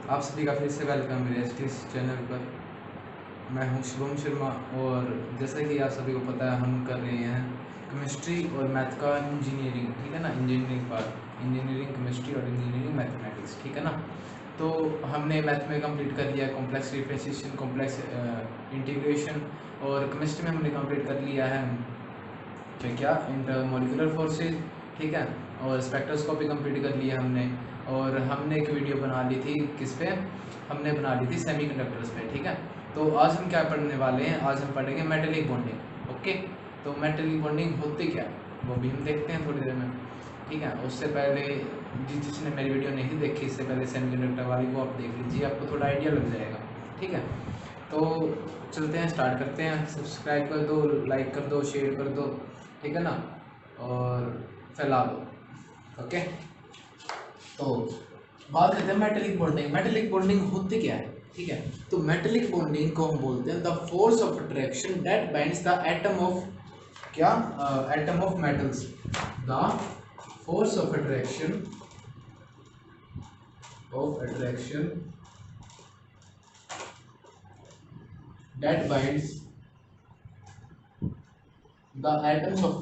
आप सभी का फिर से वेलकम मेरे इस चैनल पर। मैं हूं शुभम शर्मा और जैसा कि आप सभी को पता है हम कर रहे हैं केमिस्ट्री और मैथ का इंजीनियरिंग, ठीक है ना। इंजीनियरिंग पार्ट, इंजीनियरिंग केमिस्ट्री और इंजीनियरिंग मैथमेटिक्स, ठीक है ना। तो हमने मैथ में कंप्लीट कर लिया कॉम्प्लेक्स डिफरेंशिएशन, कॉम्प्लेक्स इंटीग्रेशन, और केमिस्ट्री में हमने कंप्लीट कर लिया है क्या इंटरमोलिकुलर फोर्सेज, ठीक है। और स्पेक्ट्रोस्कोपी कंप्लीट कर लिया हमने। और हमने एक वीडियो बना ली थी किस पे, हमने बना ली थी सेमीकंडक्टर्स पे, ठीक है। तो आज हम क्या पढ़ने वाले हैं, आज हम पढ़ेंगे मेटेलिक बॉन्डिंग। ओके, तो मेटेलिक बॉन्डिंग होती क्या है वो भी हम देखते हैं थोड़ी देर में, ठीक है। उससे पहले जिसने मेरी वीडियो नहीं देखी इससे पहले सेमीकंडक्टर वाली, वो आप देख लीजिए, आपको थोड़ा आइडिया लग जाएगा, ठीक है। तो चलते हैं, स्टार्ट करते हैं। सब्सक्राइब कर दो, लाइक कर दो, शेयर कर दो, ठीक है ना, और फैला दो। ओके, तो बात करते हैं मेटेलिक बॉन्डिंग। मेटेलिक बॉन्डिंग होती क्या है, ठीक है। तो मेटेलिक बॉन्डिंग को हम बोलते हैं the force of attraction that binds the atom of क्या, atom of metals. The force of attraction that binds the atoms of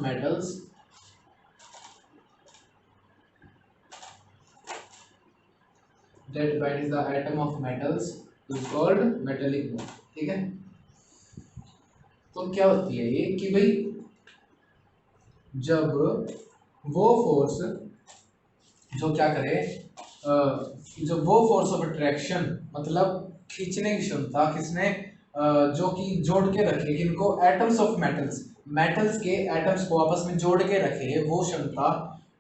metals is called metallic bond, ठीक है। तो क्या होती है ये कि भाई जब वो फोर्स जो क्या करे, जो वो फोर्स ऑफ अट्रैक्शन मतलब खींचने की क्षमता किसने, जो कि जोड़ के रखे किनको, एटम्स ऑफ मेटल्स, मेटल्स के एटम्स को आपस में जोड़ के रखे, वो क्षमता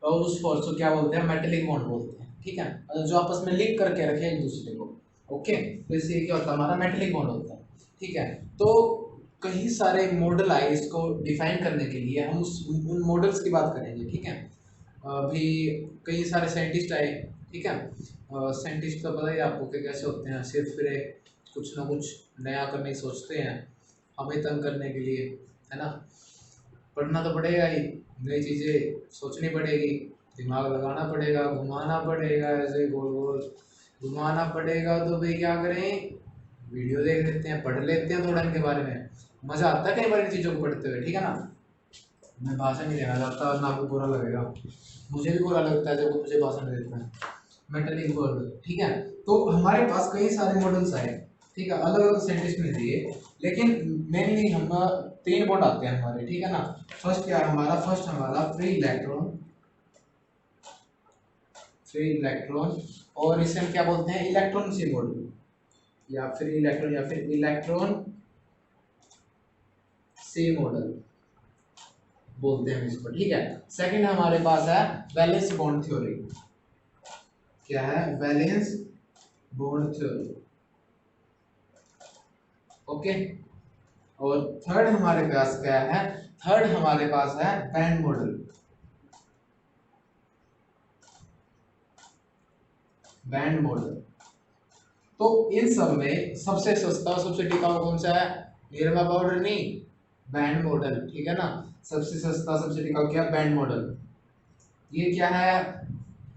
और उस फोर्स को क्या बोलते हैं, मेटेलिक बॉन्ड बोलते हैं, ठीक है। जो आपस में लिंक करके रखे एक दूसरे को। ओके, तो इससे क्या होता है, हमारा मेटेलिक बॉन्ड होता है, ठीक है। तो कई सारे मॉडल आए इसको डिफाइन करने के लिए, हम उन मॉडल्स की बात करेंगे, ठीक है। अभी कई सारे साइंटिस्ट आए, ठीक है। साइंटिस्ट तो पता ही आपको कि कैसे होते हैं, सिर्फ फिर कुछ ना कुछ नया करने की सोचते हैं हमें तंग करने के लिए, है ना। पढ़ना तो पड़ेगा ही, नई चीज़ें सोचनी पड़ेगी, दिमाग लगाना पड़ेगा, घुमाना पड़ेगा, ऐसे गोल गोल घुमाना पड़ेगा। तो भाई क्या करें, वीडियो देख लेते हैं, पढ़ लेते हैं थोड़ा इनके बारे में, मज़ा आता है कई बार इन चीज़ों को पढ़ते हुए, ठीक है ना। मैं भाषण नहीं देना चाहता ना आपको बुरा लगेगा, मुझे भी बुरा लगता है जब वो मुझे भाषण देते हैं। मेटेलिक बॉन्ड, ठीक है। तो हमारे पास कई सारे मॉडल्स आए, ठीक है, अलग अलग साइंटिस्ट ने दिए, लेकिन मेनली हम 3 बॉन्ड आते हैं हमारे, ठीक है ना। फर्स्ट क्या है हमारा, फर्स्ट हमारा फ्री इलेक्ट्रॉन, और इसे हम क्या बोलते हैं, इलेक्ट्रॉन सी मॉडल, या फ्री इलेक्ट्रॉन या फिर इलेक्ट्रॉन सी मॉडल बोलते हैं इसको, ठीक है। सेकंड हमारे पास है वैलेंस बॉन्ड थ्योरी। क्या है, वैलेंस बॉन्ड थ्योरी, ओके। और थर्ड हमारे पास क्या है, थर्ड हमारे पास है बैंड मॉडल, बैंड मॉडल। तो इन सब में सबसे सस्ता और सबसे टिकाऊ कौन सा है, निरमा पाउडर नहीं, बैंड मॉडल, ठीक है ना। सबसे सस्ता सबसे टिकाऊ क्या, बैंड मॉडल। ये क्या है,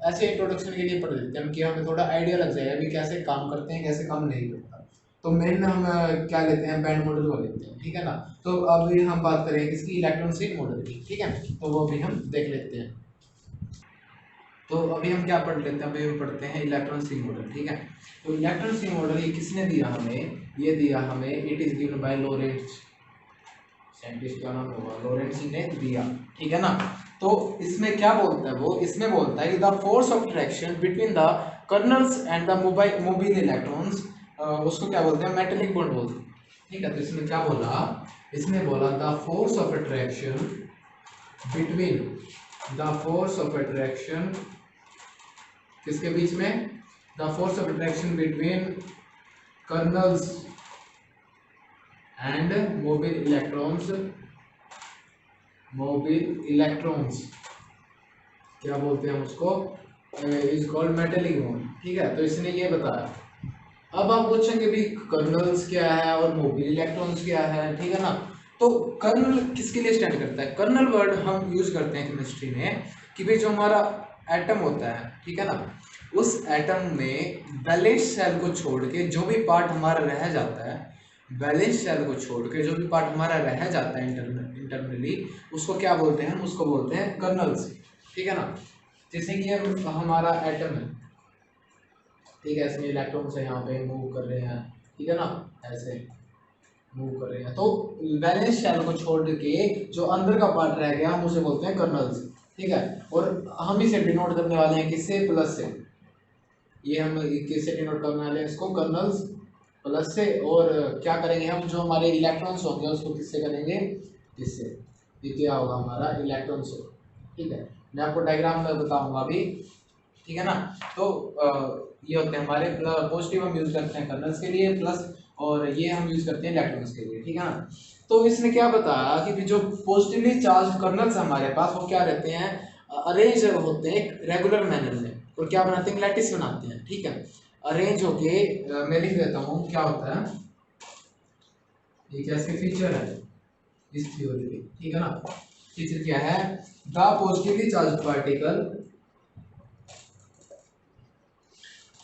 ऐसे इंट्रोडक्शन के लिए पढ़ लेते हैं कि हमें थोड़ा आइडिया लग जाएगा भी कैसे काम करते हैं, कैसे काम नहीं करता। तो मेन हम क्या लेते हैं, बैंड मॉडल को लेते हैं, ठीक है ना। तो अभी हम बात करें किसकी, इलेक्ट्रॉन स्विंग मॉडल की, ठीक है। तो वो भी हम देख लेते हैं। तो अभी हम क्या पढ़ लेते हैं, अभी हम पढ़ते हैं इलेक्ट्रॉन स्विंग मॉडल, ठीक है। तो इलेक्ट्रॉन स्विंग मॉडल ये किसने दिया हमें, ये दिया हमें, it is given by Lorentz, scientist का नाम होगा लॉरेंट्ज ने दिया, ठीक है ना। तो इसमें क्या बोलता है वो, इसमें बोलता है कि the force of attraction between the colonel's and the mobile electrons, उसको क्या बोलते हैं, मेटेलिक बॉन्ड बोलते हैं, ठीक है। तो इसमें क्या बोला, इसमें बोला the force of attraction between, the force of attraction किसके बीच में, the force of attraction between colonel's and mobile electrons क्या बोलते हैं उसको, इज कॉल्ड मेटेलिक बॉन्ड, ठीक है। तो इसने ये बताया। अब आप पूछेंगे भी कर्नल्स क्या है और मोबाइल इलेक्ट्रॉन्स क्या है, ठीक है ना। तो कर्नल किसके लिए स्टैंड करता है, कर्नल वर्ड हम यूज करते हैं केमिस्ट्री में कि भाई जो हमारा एटम होता है, ठीक है ना, उस एटम में वैलेंस शेल को छोड़ के जो भी पार्ट हमारा रह जाता है, वैलेंस शेल को छोड़ के जो भी पार्ट हमारा रह जाता है इंटरनली, उसको क्या बोलते हैं? हम उसको बोलते हैं कर्नल्स। ठीक है ना। जैसे कि अब हमारा एटम है, ठीक है, इसमें इलेक्ट्रॉन से यहाँ पे मूव कर रहे हैं, ठीक है ना, ऐसे मूव कर रहे हैं, तो वैलेंस शेल को छोड़ के जो अंदर का पार्ट रह गया हम उसे बोलते हैं कर्नल्स। ठीक है। और हम इसे डिनोट करने वाले हैं किससे? प्लस से। ये हम किससे डिनोट करने वाले हैं इसको? कर्नल्स प्लस से। और क्या करेंगे हम? जो हमारे इलेक्ट्रॉन्स होंगे उसको किससे करेंगे? इससे। ये क्या होगा? हमारा इलेक्ट्रॉन्स हो। ठीक है, मैं आपको डायग्राम में बताऊंगा अभी। ठीक है ना। तो ये होते हैं हमारे पॉजिटिव, हम यूज करते हैं कर्नल्स के लिए, प्लस और ये हम यूज करते हैं इलेक्ट्रॉन्स के लिए। ठीक है ना। तो इसने क्या बताया कि जो पॉजिटिवली चार्ज कर्नल्स हमारे पास वो क्या रहते हैं? अरेंज होते हैं एक रेगुलर मैनर में, और क्या बनाते हैं? लैटिस बनाते हैं। ठीक है, अरेंज होके मैं लिख देता हूँ क्या होता है। ये क्या इसके फीचर है इस थ्योरी के? ठीक है ना। फीचर क्या है? The positively charge particle,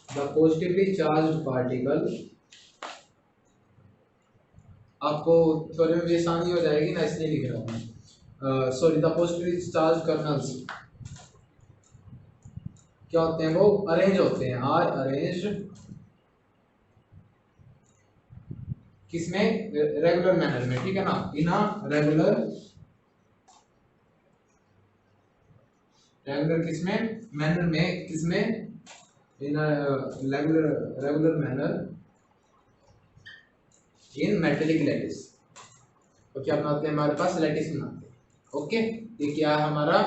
the positively charge particle, आपको थ्योरी में भी आसानी हो जाएगी ना, इसलिए लिख रहा हूँ। Sorry, the positively charge kernels क्या होते हैं? वो अरेंज होते हैं, आर अरेंज किसमें? रेगुलर मैनर में। ठीक है ना, इन रेगुलर, रेगुलर किसमें? मैनर में। किसमें? In regular, regular manner in metallic lattice. तो क्या बनाते हैं? हमारे पास लैटिस बनाते हैं। ओके, ये क्या है हमारा?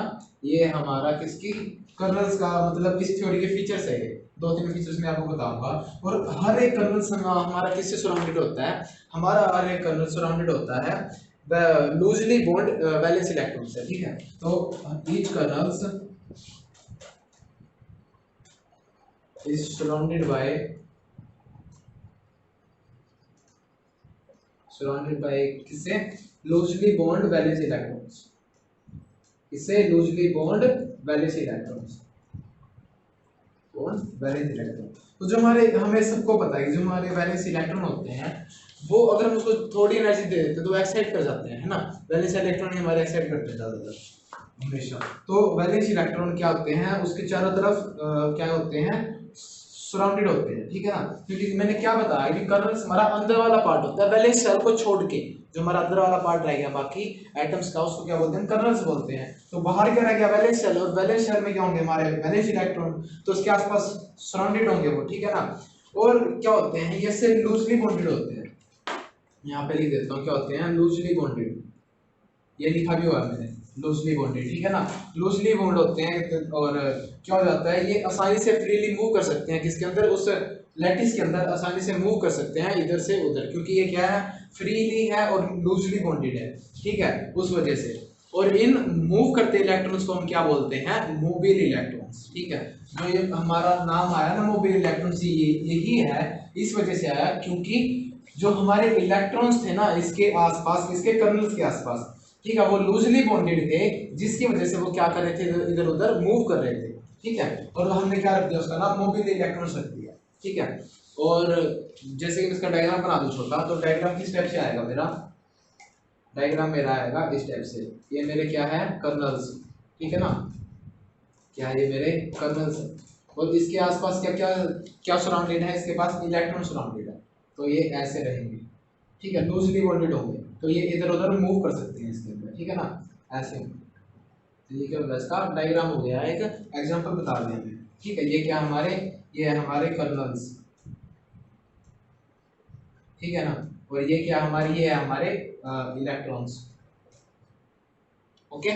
ये हमारा किसकी? कर्नल्स का, मतलब इस थ्योरी के फीचर्स है। ये दो तीन फीचर्स मैं आपको बताऊंगा। और हर एक कर्नल हमारा किससे सराउंडेड होता है? हमारा हर एक कर्नल सराउंडेड होता है लूजली बॉन्ड वैलेंस इलेक्ट्रॉन से। ठीक है, तो each kernels is surrounded by, surrounded by किससे? Loosely bond valence electrons. इससे loosely bond valence electrons, bond valence electron. तो जो हमारे, हमें सबको पता है कि जो हमारे वैलेंस इलेक्ट्रॉन होते हैं वो अगर हम उसको थोड़ी एनर्जी दे देते हैं तो एक्साइट कर जाते हैं, है ना। वैलेंस इलेक्ट्रॉन ही हमारे एक्साइट करते हैं ज्यादातर हमेशा। तो वैलेंस इलेक्ट्रॉन क्या होते हैं? उसके चारों तरफ क्या होते हैं? सराउंडेड होते हैं। ठीक है ना, क्योंकि मैंने क्या बताया कि कर्नल्स हमारा अंदर वाला पार्ट होता है, वैलेंस शेल को छोड़ के जो हमारा अंदर वाला पार्ट रह गया बाकी एटम्स का, उसको क्या बोलते हैं? कर्नल्स बोलते हैं। तो बाहर क्या रह गया? Valence shell. और वैलेंस शेल में क्या होंगे? हमारे वैलेंस इलेक्ट्रॉन, तो उसके आसपास सराउंडेड होंगे वो। ठीक है ना। और क्या होते हैं? ये से लूजली बॉन्डेड होते हैं। यहाँ पे लिख देता हूँ क्या होते हैं? Loosely bonded. ये लिखा भी हुआ है मैंने, लूजली बॉन्डेड। ठीक है ना, लूजली बॉन्ड होते हैं। और क्या हो जाता है? ये आसानी से फ्रीली मूव कर सकते हैं किसके अंदर? उस लैटिस के अंदर आसानी से मूव कर सकते हैं इधर से उधर, क्योंकि ये क्या है? फ्रीली है और लूजली बॉन्डेड है। ठीक है, उस वजह से। और इन मूव करते इलेक्ट्रॉन्स को हम क्या बोलते हैं? Mobile electrons. ठीक है, जो ये हमारा नाम आया ना मोबाइल इलेक्ट्रॉन्स, ये यही है, इस वजह से आया क्योंकि जो हमारे इलेक्ट्रॉन्स थे ना इसके आसपास, इसके कर्नल्स के आसपास, ठीक है, वो लूजली बॉन्डेड थे, जिसकी वजह से वो क्या कर रहे थे? इधर उधर मूव कर रहे थे। ठीक है, और हमने क्या रख दिया? उसका नाम मोबाइल इलेक्ट्रॉन्स रख दिया। ठीक है, और जैसे कि इसका डायग्राम बना दूं छोटा, तो डायग्राम किस स्टेप से आएगा? मेरा डायग्राम मेरा आएगा इस टाइप से। ये मेरे क्या है? कर्नल्स। ठीक है ना, क्या है? ये मेरे कर्नल्स। और इसके आसपास क्या क्या क्या सराउंडेड है? इसके पास इलेक्ट्रॉन सराउंडेड है, तो ये ऐसे रहेंगे। ठीक है, लूजली बॉन्डेड होंगे, तो ये इधर उधर मूव कर सकते हैं इसके अंदर। ठीक है ना, ऐसे। तो ये क्या होगा? इसका डायग्राम हो गया, एक एग्जांपल बता दिया हमने। ठीक है, ये क्या हमारे? ये हमारे कर्नल्स। ठीक है ना, और ये क्या हमारी? ये है हमारे इलेक्ट्रॉन्स। ओके,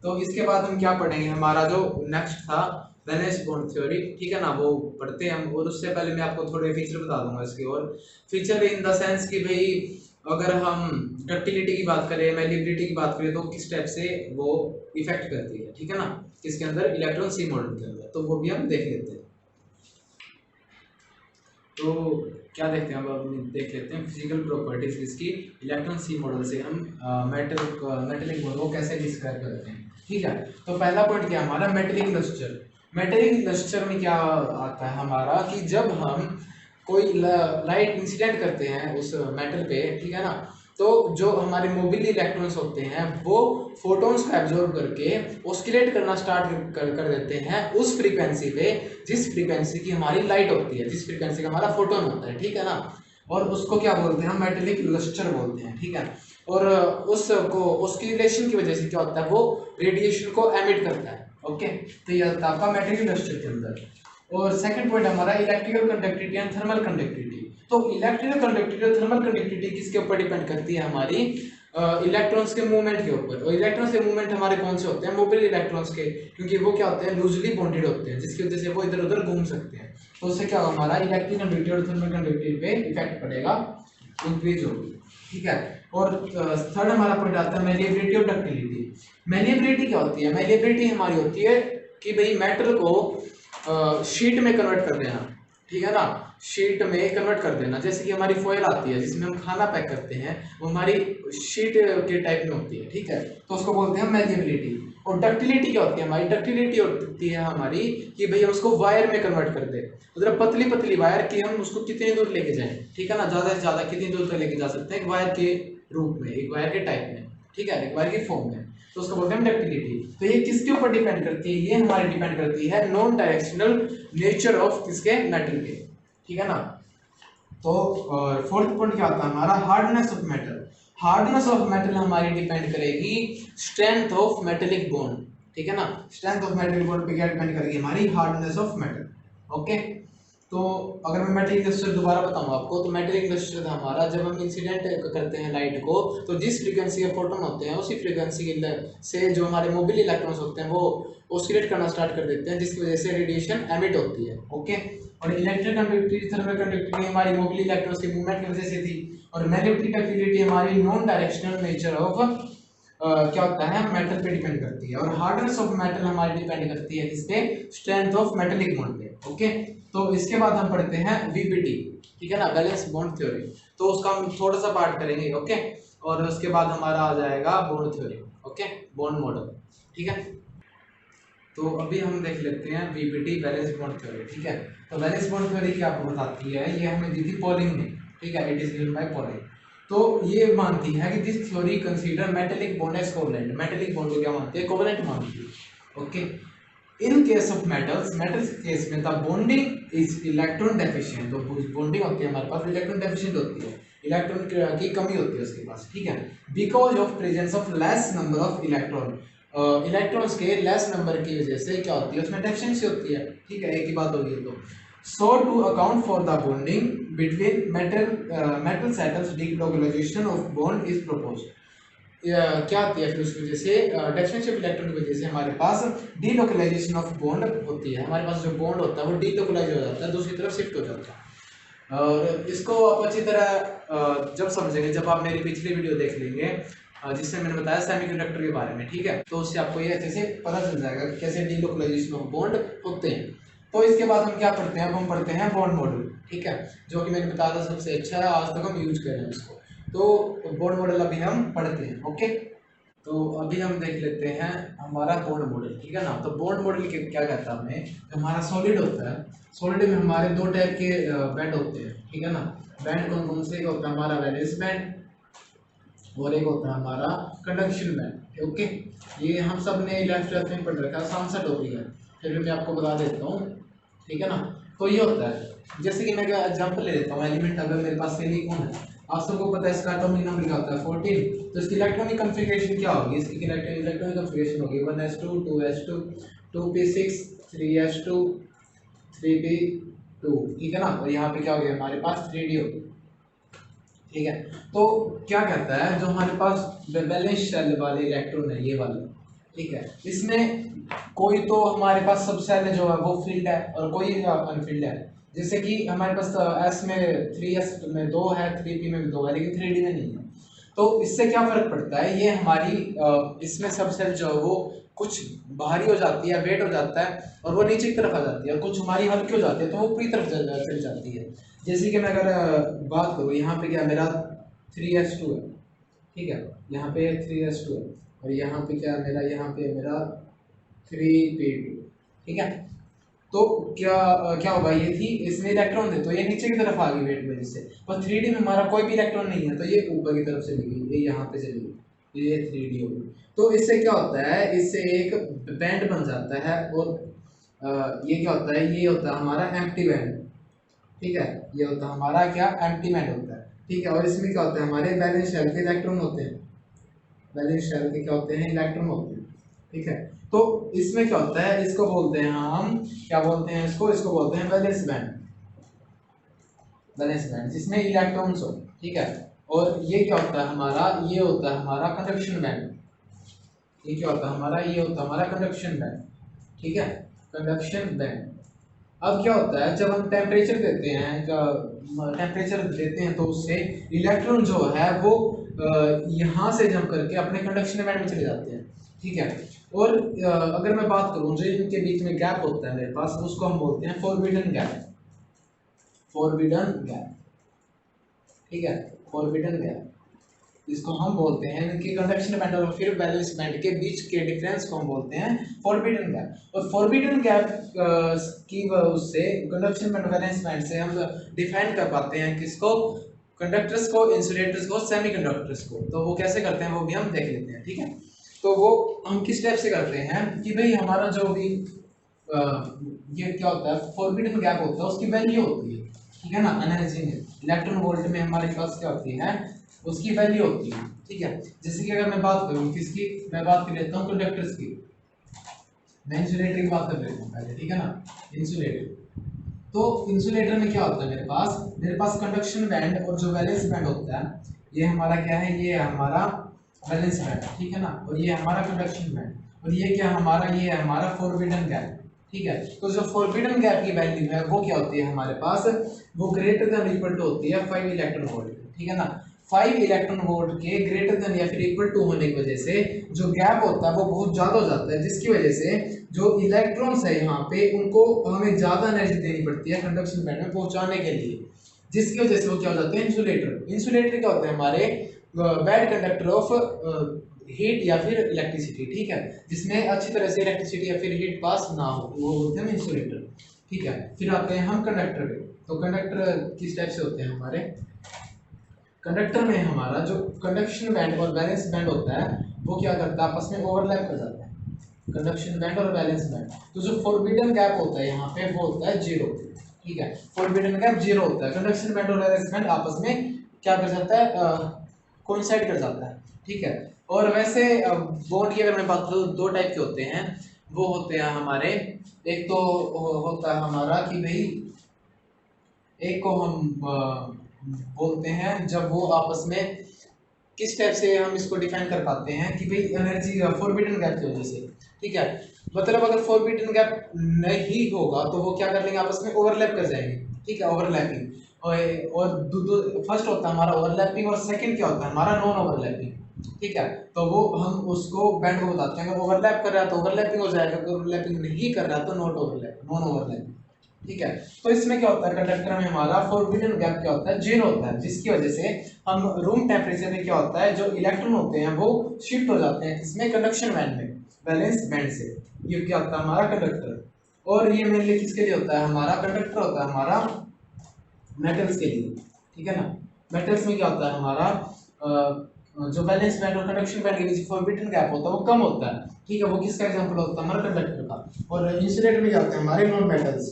तो इसके बाद हम क्या पढ़ेंगे? हमारा जो नेक्स्ट था वैलेंस बॉन्ड थ्योरी। ठीक है ना, वो पढ़ते हैं हम। और उससे पहले मैं आपको थोड़े फीचर बता दूंगा इसके। और फीचर इन द सेंस कि भाई अगर हम डक्टिलिटी की बात करें, मैलिबिलिटी की बात करें, तो किस टाइप से वो इफेक्ट करती है। ठीक है ना, किसके अंदर? इलेक्ट्रॉन सी मॉडल के अंदर। तो वो भी हम देख लेते हैं। तो क्या देखते हैं? अब देख लेते हैं फिजिकल प्रॉपर्टीज इसकी इलेक्ट्रॉन सी मॉडल से। हम मेटेलिक बॉन्ड को कैसे डिस्क्राइब करते हैं। ठीक है, तो पहला पॉइंट क्या हमारा? Metallic lustre. मेटेलिक लस्टर में क्या आता है हमारा कि जब हम कोई लाइट इंसिडेंट करते हैं उस मेटल पे, ठीक है ना, तो जो हमारे मोबिल इलेक्ट्रॉन्स होते हैं वो फोटॉन्स को एब्जॉर्ब करके ऑस्किलेट करना स्टार्ट कर देते हैं उस फ्रीक्वेंसी पे जिस फ्रीक्वेंसी की हमारी लाइट होती है, जिस फ्रीक्वेंसी का हमारा फोटोन होता है, ठीक है ना। और उसको क्या बोलते हैं हम, मेटेलिक लस्टर बोलते हैं, ठीक है। और उसको ऑस्किलेशन की वजह से क्या होता है, वो रेडिएशन को एमिट करता है। ओके, तो ये आता है आपका मेटेरियल लस्टर के अंदर। और सेकंड पॉइंट हमारा electrical conductivity and thermal conductivity. तो इलेक्ट्रिकल कंडक्टिविटी और थर्मल कंडक्टिविटी किसके ऊपर डिपेंड करती है, हमारी इलेक्ट्रॉन्स के मूवमेंट के ऊपर। और इलेक्ट्रॉन्स के मूवमेंट हमारे कौन से होते हैं, मोबाइल इलेक्ट्रॉन्स के, क्योंकि वो क्या होते हैं, लूजली बॉन्डेड होते हैं, जिसकी वजह से वो इधर उधर घूम सकते हैं। तो उससे क्या होगा, हमारा इलेक्ट्रिक कंडक्टिविटी और थर्मल कंडक्टिविटी पे इफेक्ट पड़ेगा, इंक्रीज होगी, ठीक है। और थर्ड हमारा पॉइंट आता है मैलिएबिलिटी और डक्टिलिटी। मैलिएबिलिटी क्या होती है, मैलिएबिलिटी हमारी होती है कि भाई मेटल को शीट में कन्वर्ट कर देना, ठीक है ना, शीट में कन्वर्ट कर देना। जैसे कि हमारी फॉयल आती है जिसमें हम खाना पैक करते हैं, वो हमारी शीट के टाइप में होती है, ठीक है, तो उसको बोलते हैं मैलिएबिलिटी। और डक्टिलिटी क्या होती है, हमारी डक्टिलिटी होती है हमारी कि भाई हम उसको वायर में कन्वर्ट कर दे, मतलब पतली पतली वायर की हम उसको कितनी दूर लेके जाएं, ठीक है ना, ज्यादा से ज्यादा कितनी दूर तक लेके जा सकते हैं, एक वायर के रूप में, एक वायर के टाइप में, ठीक है, एक वायर के फॉर्म में, तो उसको बोलते हैं डक्टिलिटी। तो ये किसके ऊपर डिपेंड करती है, ये हमारी डिपेंड करती है नॉन डायरेक्शनल नेचर ऑफ किसके, मेटल के, ठीक है ना। तो फोर्थ पॉइंट क्या आता है हमारा, hardness of metal. Hardness of metal हमारी डिपेंड करेगी स्ट्रेंथ ऑफ मेटेलिक बॉन्ड, ठीक है ना, स्ट्रेंथ ऑफ मेटेलिक बॉन्ड पे क्या डिपेंड करेगी, हमारी हार्डनेस ऑफ मेटल। ओके, तो अगर मैं मेटेलिक लस्टर दोबारा बताऊं आपको, तो मेटेलिक लस्टर हमारा जब हम इंसिडेंट करते हैं लाइट को, तो जिस फ्रीक्वेंसी के फोटोन होते हैं उसी फ्रीक्वेंसी से जो हमारे मोबाइल इलेक्ट्रॉन्स होते हैं वो ऑस्किलेट करना स्टार्ट कर देते हैं, जिसकी वजह से रेडिएशन एमिट होती है। ओके, और इलेक्ट्रिक कंडक्टिविटी, थर्मल कंडक्टिविटी हमारी मोबाइल इलेक्ट्रॉन्स के मूवमेंट की वजह से थी। और मैग्नेटिक एक्टिविटी हमारी नॉन डायरेक्शनल नेचर ऑफ क्या होता है, मेटल पे डिपेंड करती है। और हार्डनेस ऑफ मेटल हमारी डिपेंड करती है किस पे, स्ट्रेंथ ऑफ मेटेलिक बॉन्ड पे। ओके, तो इसके बाद हम पढ़ते हैं वीपीटी, ठीक है ना, बैलेंस बॉन्ड थ्योरी। तो उसका हम थोड़ा सा पार्ट करेंगे, ओके, और उसके बाद हमारा आ जाएगा bond theory, okay, bond model, ठीक है। तो अभी हम देख लेते हैं वीपीटी, बैलेंस बॉन्ड थ्योरी, ठीक है। तो बैलेंस बॉन्ड थ्योरी क्या आपको बताती है, ये हमें दी थी पॉलिंग ने, ठीक है, it is given by Pauling. तो ये मानती है कि this theory consider metallic bond as covalent. Metallic bond को क्या मानती है, कोवेलेंट मानती है। Okay, in case of metals, metals के केस में the bonding is electron deficient. तो बॉन्डिंग होती है हमारे पास इलेक्ट्रॉन डेफिशिएंट होती है, इलेक्ट्रॉन की कमी होती है उसके पास, ठीक है, because of presence of less number of electron. Electrons के लेस नंबर की वजह से क्या होती है, उसमें डेफिशिएंसी होती है, ठीक है, एक ही बात होगी। तो so to account for the bonding between metal metals delocalization of bond is proposed। क्या होती है फिर उसकी वजह से, डेफिनेशन ऑफ इलेक्ट्रॉन की वजह से हमारे पास डीलोकलाइजेशन ऑफ बॉन्ड होती है, हमारे पास जो बॉन्ड होता है वो डीलोकलाइज हो जाता है, दूसरी तरफ शिफ्ट हो जाता है। और इसको आप अच्छी तरह जब समझेंगे, जब आप मेरी पिछली वीडियो देख लेंगे जिसमें मैंने बताया सेमीकंडक्टर के बारे में, ठीक है, तो उससे आपको ये अच्छे से पता चल जाएगा कि कैसे डीलोकलाइजेशन ऑफ बॉन्ड होते हैं। तो इसके बाद हम क्या पढ़ते हैं, अब हम पढ़ते हैं बॉन्ड मॉडल, ठीक है, जो कि मैंने बताया था सबसे अच्छा है, आज तक हम यूज कर रहे हैं उसको। तो बॉन्ड मॉडल अभी हम पढ़ते हैं। ओके, तो अभी हम देख लेते हैं हमारा बॉन्ड मॉडल, ठीक है ना। तो बॉन्ड मॉडल क्या कहता है हमें, जो हमारा सॉलिड होता है, सॉलिड में हमारे दो टाइप के बैंड होते हैं, ठीक है ना। बैंड कौन कौन से, एक होता है हमारा वैलेंस बैंड और एक होता है हमारा कंडक्शन बैंड। ओके, ये हम सब ने 11th में पढ़ रखा है, आसान सा टॉपिक है, फिर भी मैं आपको बता देता हूँ, ठीक है ना। तो ये होता है, जैसे कि मैं एग्जांपल ले लेता हूँ, एलिमेंट अगर मेरे पास सिलिकॉन है, आप सबको पता है इसका एटॉमिक नंबर क्या होता है 14, तो इसकी इलेक्ट्रॉनिक कॉन्फ़िगरेशन क्या होगी, इसकी इलेक्ट्रॉनिक कॉन्फ़िगरेशन होगी 1s2 2s2 2p6 3s2 3p2, ठीक है ना। और यहाँ पे क्या हो गया हमारे पास 3d हो, ठीक है। तो क्या कहता है, जो हमारे पास वैलेंस शेल वाले इलेक्ट्रॉन है, ये वाले, ठीक है, इसमें कोई तो हमारे पास सब सेल जो है वो फील्ड है और कोई अनफील्ड है। जैसे कि हमारे पास एस में 3s में 2 है, 3p में भी 2 है, लेकिन 3d में नहीं है। तो इससे क्या फर्क पड़ता है, ये हमारी इसमें सब सेल जो है वो कुछ भारी हो जाती है, वेट हो जाता है और वो नीचे की तरफ आ जाती है, और कुछ हमारी हल्की हो जाती है तो वो ऊपरी तरफ चल जाती है। जैसे कि मैं अगर बात करूँ, यहाँ पे क्या मेरा 3s2 है, ठीक है, यहाँ पे 3s2 है, और यहाँ पे क्या मेरा, यहाँ पे मेरा 3p2, ठीक है। तो क्या क्या होगा, ये थी इसमें इलेक्ट्रॉन थे तो ये नीचे की तरफ आ गई वेट वजह से, पर 3D में हमारा कोई भी इलेक्ट्रॉन नहीं है तो ये ऊपर की तरफ चली गई, ये यहाँ पे चली गई, ये 3D हो गई। तो इससे क्या होता है, इससे एक बैंड बन जाता है और ये क्या होता है, ये होता है हमारा एम्प्टी बैंड, ठीक है, ये होता है हमारा क्या एम्प्टी बैंड होता है, ठीक है। और इसमें क्या होता है, हमारे वैलेंस शेल के इलेक्ट्रॉन होते हैं, वैलेंस शेल के क्या होते हैं, इलेक्ट्रॉन होते हैं, ठीक है। तो इसमें क्या होता है, इसको बोलते हैं हम, क्या बोलते हैं इसको, इसको बोलते हैं वैलेंस बैंड, वैलेंस बैंड जिसमें इलेक्ट्रॉन्स हो, ठीक है। और ये क्या होता है हमारा, ये होता है हमारा कंडक्शन बैंड, ये क्या होता है हमारा, ये होता है हमारा कंडक्शन बैंड, ठीक है, कंडक्शन बैंड। अब क्या होता है, जब हम टेम्परेचर देते हैं, टेम्परेचर देते हैं तो उससे इलेक्ट्रॉन जो है वो यहाँ से जंप करके अपने कंडक्शन बैंड में चले जाते हैं, ठीक है। और अगर मैं बात करूँ जो इनके बीच में गैप होता है मेरे पास, उसको हम बोलते हैं फॉरबिडन गैप, फॉरबिडन गैप, ठीक है, फॉरबिडन गैप, इसको हम बोलते हैं इनके कंडक्शन बैंड और फिर वैलेंस बैंड के बीच के डिफरेंस को हम बोलते हैं फॉरबिडन गैप। और फॉरबिडन गैप की उससे कंडक्शन बैंड वैलेंस बैंड से हम डिफाइन कर पाते हैं किसको, कंडक्टर्स को, इंसुलेटर्स को, सेमीकंडक्टर्स को। तो वो कैसे करते हैं वो भी हम देख लेते हैं, ठीक है। तो वो हम किस टाइप से करते हैं कि भाई हमारा जो भी ये क्या होता है, फॉरबिडन गैप होता है, उसकी वैल्यू होती है, ठीक है ना, एनर्जी में, इलेक्ट्रॉन वोल्ट में हमारे पास क्या होती है, उसकी वैल्यू होती है, ठीक है। जैसे कि अगर मैं बात करूं किसकी, मैं बात कर लेता हूं कंडक्टर्स की, मैं इंसुलेटर की बात कर लेता हूं पहले, ठीक है ना, इंसुलेटर। तो इंसुलेटर में क्या होता है, मेरे पास कंडक्शन बैंड और जो वैलेंस बैंड होता है, ये हमारा क्या है, ये हमारा वैलेंस बैंड, ठीक है ना, और ये हमारा कंडक्शन बैंड, और ये क्या हमारा, ये है हमारा फॉरबिडन गैप, ठीक है। तो जो फॉरबिडन गैप की वैल्यू है वो क्या होती है हमारे पास, वो ग्रेटर देन इक्वल टू होती है 5 इलेक्ट्रॉन वोल्ट, ठीक है ना। 5 इलेक्ट्रॉन वोल्ट के ग्रेटर देन या फिर इक्वल टू होने की वजह से जो गैप होता है वो बहुत ज्यादा हो जाता है, जिसकी वजह से जो इलेक्ट्रॉन्स है यहाँ पे उनको हमें ज्यादा एनर्जी देनी पड़ती है कंडक्शन बैंड में पहुंचाने के लिए, जिसकी वजह से वो क्या हो जाते हैं, इंसुलेटर। इंसुलेटर क्या होते हैं हमारे बैड कंडक्टर ऑफ हीट या फिर इलेक्ट्रिसिटी, ठीक है, जिसमें अच्छी तरह से इलेक्ट्रिसिटी या फिर हीट पास ना हो, वो होते हैं इंसुलेटर, ठीक है। फिर आते हैं हम कंडक्टर पे। तो कंडक्टर किस टाइप से होते हैं हमारे, कंडक्टर में हमारा जो कंडक्शन बैंड और बैलेंस बैंड होता है वो क्या करता है, आपस में ओवरलैप कर जाता है, कंडक्शन बैंड और बैलेंस बैंड। तो जो फॉरबिडन गैप होता है यहाँ पे वो होता है 0, ठीक है, फॉरबिडन गैप 0 होता है, कंडक्शन बैंड और बैलेंस बैंड आपस में क्या कर जाता है, कोइंसाइड कर जाता है, ठीक है। और वैसे बॉन्ड की अगर मैं बात करूँ, दो टाइप के होते हैं, वो होते हैं हमारे, एक तो होता है हमारा कि भाई, एक को हम बोलते हैं जब वो आपस में किस टाइप से हम इसको डिफाइन कर पाते हैं कि भाई एनर्जी फॉरबिडन गैप की वजह से, ठीक है। मतलब अगर फॉरबिडन गैप नहीं होगा तो वो क्या कर लेंगे, आपस में ओवरलैप कर जाएंगे, ठीक है, ओवरलैपिंग। और फर्स्ट होता है हमारा ओवरलैपिंग और सेकंड क्या होता है हमारा नॉन ओवरलैपिंग, ठीक है। तो वो हम उसको बैंड को बताते हैं, अगर ओवरलैप कर रहा है तो ओवरलैपिंग हो जाएगा, अगर ओवरलैपिंग नहीं कर रहा है तो नॉट ओवरलैप, नॉन ओवरलैपिंग, ठीक है। तो इसमें क्या होता है, कंडक्टर में हमारा फॉरबिडन गैप क्या होता है, 0 होता है, जिसकी वजह से हम रूम टेम्परेचर में क्या होता है, जो इलेक्ट्रॉन होते हैं वो शिफ्ट हो जाते हैं इसमें कंडक्शन बैंड में, वैलेंस बैंड से। ये क्या होता है हमारा कंडक्टर। और ये मेनली किसके लिए होता है, हमारा कंडक्टर होता है हमारा मेटल्स के लिए, ठीक है ना। मेटल्स में क्या होता है हमारा जो वैलेंस बैंड और कंडक्शन बैंड के बीच फॉरबिडन गैप होता है वो कम होता है, ठीक है। वो किसका एग्जांपल होता है, हमारा कंडक्टर का। और इंसुलेटर में क्या होते हैं हमारे नॉन मेटल्स,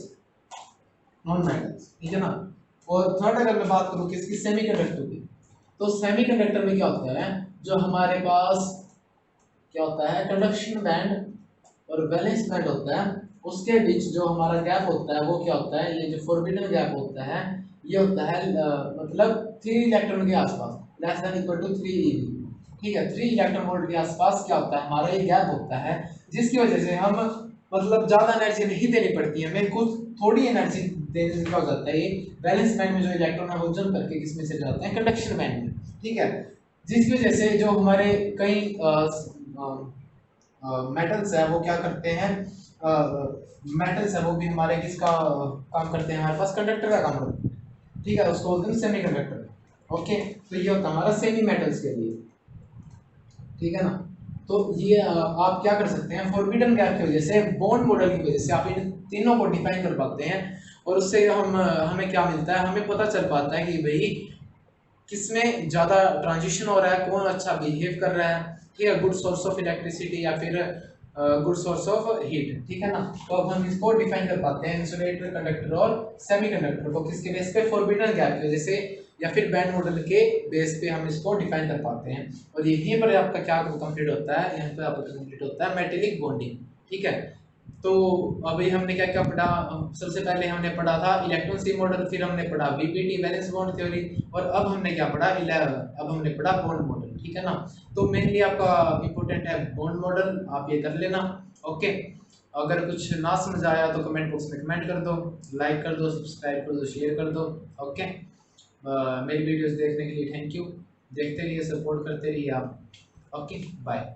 नॉन मेटल्स, ठीक है ना। और थर्ड अगर मैं बात करूं किसकी, सेमीकंडक्टर की, तो सेमीकंडक्टर में क्या होता है, जो हमारे पास क्या होता है, कंडक्शन बैंड और वैलेंस बैंड होता है, उसके बीच जो हमारा गैप होता है वो क्या होता है, ये जो फॉरबिडन गैप होता है ये होता है मतलब 3 इलेक्ट्रॉन के आसपास, less than equal to 3 eV, ठीक है। 3 इलेक्ट्रॉन वोल्ट के आसपास क्या होता है हमारा ये गैप होता है, जिसकी वजह से हम मतलब ज्यादा एनर्जी नहीं देनी पड़ती है, हमें कुछ थोड़ी एनर्जी देने से क्या हो जाता है, ये बैलेंस बैंड में जो इलेक्ट्रॉन है वो जंप करके किसमें चले जाते हैं, कंडक्शन बैंड में, ठीक है। जिसकी वजह से जो हमारे कई मेटल्स है वो क्या करते हैं, मेटल्स है वो भी हमारे किसका काम करते हैं, हमारे पास कंडक्टर का काम करते हैं, ठीक है, उसको बोलते हैं सेमीकंडक्टर। ओके, तो ये होता है हमारा सेमी मेटल्स के लिए, ठीक है ना। तो ये आप क्या कर सकते हैं, फॉरबिडन गैप की वजह से, बॉन्ड मॉडल की वजह से आप इन तीनों को डिफाइन कर पाते हैं, और उससे हमें क्या मिलता है, हमें पता चल पाता है कि भाई किसमें ज़्यादा ट्रांजिशन हो रहा है, कौन अच्छा बिहेव कर रहा है, ठीक है, गुड सोर्स ऑफ इलेक्ट्रिसिटी या फिर गुड सोर्स ऑफ हीट, ठीक है ना। तो अब हम इसको डिफाइन कर पाते हैं इंसुलेटर, कंडक्टर और सेमीकंडक्टर को, किसके बेस पे, फॉरबिडन गैप की वजह से या फिर बैंड मॉडल के बेस पे हम इसको डिफाइन कर पाते हैं। और यहीं पर आपका क्या कंप्लीट होता है, यहाँ पर आपका कंप्लीट होता है मेटेलिक बॉन्डिंग, ठीक है। तो अभी हमने क्या क्या पढ़ा, सबसे पहले हमने पढ़ा था इलेक्ट्रॉन सी मॉडल, फिर हमने पढ़ा वीपीटी वैलेंस बॉन्ड थ्योरी, और अब हमने क्या पढ़ा, अब हमने पढ़ा बॉन्ड मॉडल, ठीक है ना। तो मेनली आपका इंपॉर्टेंट है बॉन्ड मॉडल, आप ये कर लेना, ओके। अगर कुछ ना समझ आया तो कमेंट बॉक्स में कमेंट कर दो, लाइक कर दो, सब्सक्राइब कर दो, शेयर कर दो, ओके। मेरी वीडियोस देखने के लिए थैंक यू, देखते रहिए, सपोर्ट करते रहिए आप, ओके, बाय।